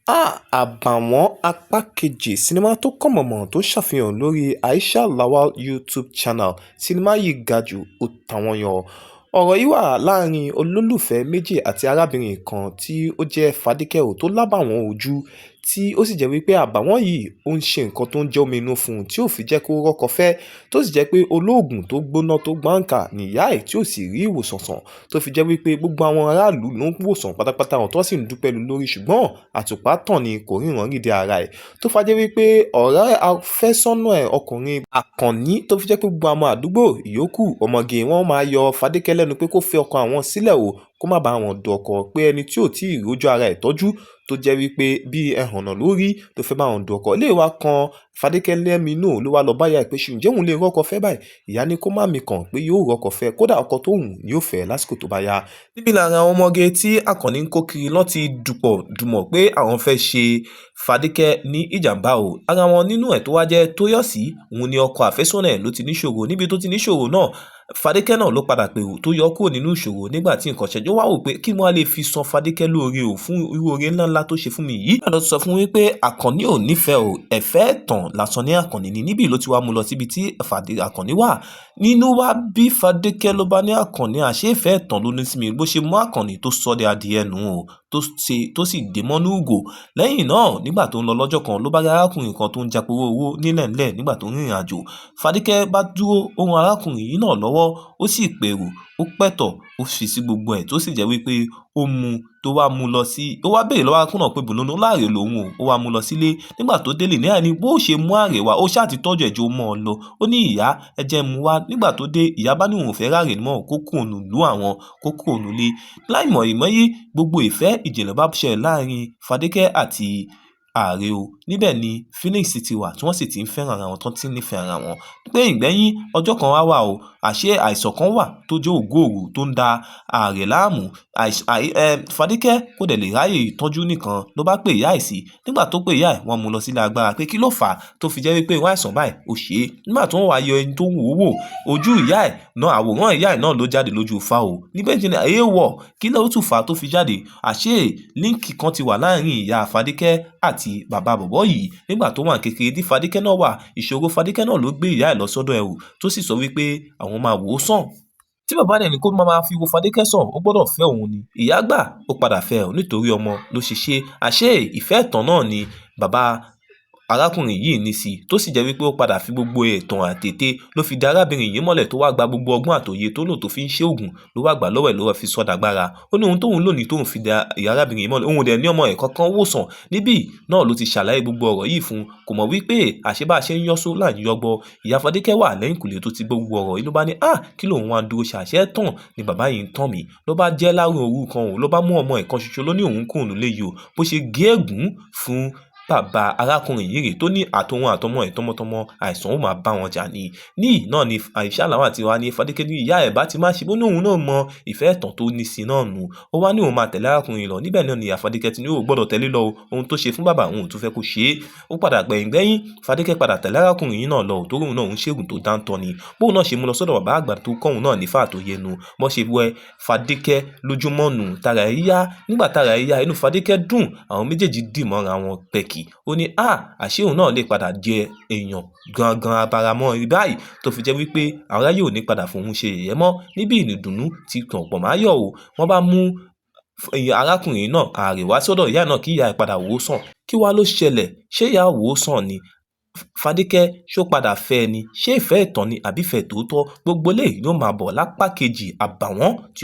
Àbàwọ́n apá kejì sinimá tó kànmọ̀mọ̀ tó ṣàfihàn lórí Aisha Lawal YouTube channel. Sinimá yìí ga jù ó tàwọn yọ. Ọ̀rọ̀ yìí wà láàárín olólùfẹ́ méjì àti arábìnrin kan tí ó jẹ́ Fadike tó lábàwọ́n ojú, tí ó sì jẹ́ wípé àbàwọ́n yìí ó ń ṣe nǹkan tó ń jẹ́ omi inú fún un tí ò fi jẹ́ kó rọ́kọ fẹ́, tó sì jẹ́ pé olóògùn tó gbóná tó gbáǹkà nìyá ẹ̀ tí ò sì rí ìwòsàn sàn, tó fi jẹ́ wípé gbogbo àwọn aráàlú ló ń wòsàn pátápátá wọn tó sì ń dúpẹ́ lórí, ṣùgbọ́n àtùpà tàn ni kò ríran ríde ara ẹ̀, tó fàjẹ́ wípé ọ̀rẹ́ àfẹ́sọ́nà ẹ̀ ọkùnrin Àkànní tó fi jẹ́ pé gbogbo àwọn àdúgbò ìyókù ọmọge wọn máa yọ Fadike lẹ́nu pé kó fẹ́ ọkọ àwọn sílẹ̀ o, kó má bá wọn du ọkọ, pé ẹni tí ò tí ì rójú ara ẹ̀ tọ́jú tó jẹ́ wípé bí ẹhànnà lórí tó fẹ́ bá wọn du ọkọ. Ilé wa kan Fadike lẹ́mi náà ló wá lọ báyà pé ṣùgbọ́n ǹjẹ́ òun lè rọ́kọ fẹ́ báyìí. Ìyá ní kó má mi kàn pé yóò rọ́kọ fẹ́, kódà ọkọ tó wù ni yóò fẹ́ lásìkò tó bá yá. Níbi lára àwọn ọmọge tí Àkànní ń kó kiri lọ́n ti dùmọ̀ pé àwọn fẹ́ ṣe Fadike ní ìjàmbá o. Ara wọn nínú ẹ̀ tó wá jẹ́ Tóyọ̀sí, òun ni ọkọ àfẹ́sọ́nà ẹ̀ ló ti níṣòro. Níbi tó ti níṣòro náà, Fadike náà ló padà pè ó tó yọ kúrò nínú ìṣòro nígbà tí nǹkan ṣẹjọ́ wá wò pé kí wọ́n á lè fi san Fadike lóore o fún irú oore ńláńlá tó ṣe fún mi yìí. Náà ló sọ fún wípé Àkànní ò nífẹ̀ẹ́ o, ẹ̀fẹ́ ẹ̀tàn lásán ní Àkànní ni. Níbi ló ti wá mú lọ síbi tí Àkànní wà. Nínú wá bí Fadike ló bá ní Àkànní àṣé ìfẹ́ ẹ̀tàn ló ní sí mi, bó ṣe mú Àkànní tó sọ de adìẹ nù o, tó sì dé mọ́nú ùgò. Lẹ́yìn náà nígbà tó ń lọ lọ́jọ́ kan ló bá rí arákùnrin kan tó ń japowó owó nílẹ̀ nígbà tó ń rìnrìn àjò. Fadike bá dúró ohun arákùnrin yìí náà lọ́wọ́, ó sì pèrò, ó pẹ̀tọ̀, ó fi sí gbogbo ẹ̀, tó sì jẹ́ wípé ó mú tó wá mú lọ sí, ó wá béèrè lọ́wọ́ arákùnrin náà pé bùnúnú láàrè lòun o, ó wá mú lọ sílé. Nígbà tó délé ní àní bó ṣe mú àrè wá, ó ṣáà ti tọ́jú ẹ̀jẹ̀ ó mọ́ ọ lọ. Ó ní ìyá ẹ jẹ́ mú wá. Nígbà tó dé, ìyá bá ní òun ò fẹ́ ráàrè mọ́, kó kúrò nínú ìlú àwọn, kó kúrò nínú ilé. Láìmọ̀ ìmọ̀yé gbogbo ìfẹ́ ìjìnlẹ̀ bá ṣẹlẹ̀ láàárín Fadike àti ààrẹ o. Níbẹ̀ ni Phoenix ti wà tí wọ́n sì ti ń fẹ́ràn ara wọn, tó ti ń nífẹ̀ẹ́ ara wọn. Pé ìgbẹ́yìn ọjọ́ kan wá wà o, àṣé àìsàn kan wà tó jẹ́ ògóòrò tó ń da ààrẹ láàmú. Fadike kò dẹ̀ lè ráyè ìtọ́jú nìkan ló bá pè ìyá ẹ̀ sí. Nígbà tó pè ìyá ẹ̀, wọ́n mú lọ sílé agbára pé kí ló fà á tó fi jẹ́ wípé irú àìsàn báyìí ó ṣe é. Nígbà tó ń wá yọ ẹni tó ń wò wò, ojú ìyá ẹ̀ náà, àwòrán ìyá ẹ̀ náà ló jáde lójú Ifá o. Níbẹ̀ ni èèwọ̀ kí ló tún fà á tó fi jáde. Àṣé líǹkì kan ti wà láàárín ìyá Fadike àti bàbá bọ̀bọ́ yìí. Nígbà tó wà kékeré tí Fadike náà wà, ìṣòro Fadike náà ló gbé ìyá ẹ̀ lọ sọ́dọ̀ ẹ̀ o, tó sì sọ wípé àwọn máa wò ó sàn. Tí bàbá rẹ̀ ní kó máa fi wo Fadike sàn, ó gbọ́dọ̀ fẹ́ òun ni. Ìyá gbà, ó padà fẹ́ ò nítorí ọmọ ló ṣe ṣe. Àṣé ìfẹ́ ẹ̀tàn náà ni bàbá arákùnrin yìí ní sí, tó sì jẹ́ wípé ó padà fi gbogbo ẹ̀tàn àtètè ló fi dá arábìnrin yìí mọ́lẹ̀, tó wá gba gbogbo ọgbọ́n àtòye tó lò tó fi ń ṣe òògùn ló wá gbà lọ́wọ́ ẹ̀ ló wá fi sọ dàgbára. Ó ní ohun tóun lónìí tóun fi dá ìyá arábìnrin yìí mọ́lẹ̀, òun dẹ̀ ní ọmọ ẹ̀ kankan wòsàn. Níbí náà ló ti ṣàlàyé gbogbo ọ̀rọ̀ yìí fún un, kò mọ̀ wípé àṣé bá ṣe ń yọ́só là ń yọgbọ. Ìyá Fadike wà lẹ́yìn kùlé tó ti gbogbo ọ̀rọ̀ yìí ló bá ní kí lòun wá dúró ṣàṣẹ tán ni bàbá yìí ń tàn mí. Ló bá jẹ́ láàrin òru kan òun ló bá mú ọmọ ẹ̀ kan ṣoṣo ló ní òun kúrò nílé yìí o. Bó ṣe gé ègún fún bàbá arákùnrin yìí rè tó ní àtòun àtọmọ ẹ̀ tọmọtọmọ àìsàn ó máa bá wọn jà ní. Níyì náà ni Aisha Lawal ti wá ní Fadike ní ìyá ẹ̀ bá ti máa ṣe bó ní òun náà mọ ìfẹ́ ẹ̀tàn tó ní sí náà nù. Ó wá ní òun máa tẹ̀lé arákùnrin lọ. Níbẹ̀ náà ni ìyá Fadike ti ní ó gbọ́dọ̀ tẹ̀lé lọ, ohun tó ṣe fún bàbá òun ò tún fẹ́ kó ṣe é. Ó padà gbẹ̀yìn Fadike padà tẹ̀lé arákùnrin yìí náà lọ, torí òun náà ń ṣègùn tó dáńtọ́ ni. Bóun náà ṣe mú lọ sọ́dọ̀ bàbá àgbà tó kọ́ òun náà ní fà tó yẹnu. Bó ṣe wẹ Fadike lójúmọ́ nù, tara ẹ̀ yá. Nígbà tara ẹ̀ yá, inú Fadike dùn, àwọn méjèèjì dì mọ́ra wọn pẹ̀kì. Ó ní àṣé òun náà lè padà jẹ èèyàn gangan abaramọ́ rí báyìí, tó fi jẹ́ wípé ara yóò ní padà fún òun ṣe yẹ̀yẹ́ mọ́. Níbi ìdùnnú ti kàn pọ̀ máa yọ̀ o. Wọ́n bá mú arákùnrin náà ààrẹ wá sọ́dọ̀ ìyá náà kí ìyá ẹ̀ padà wò ó sàn. Kí wá ló ṣẹlẹ̀? Ṣé ìyá wò ó sàn ni? Fadike ṣó padà fẹ́ ni? Ṣé ìfẹ́ ẹ̀tàn ni àbí ìfẹ́ tòótọ́? Gbogbo eléyìí yóò máa bọ̀ lápá kejì Àbàwọ́n tí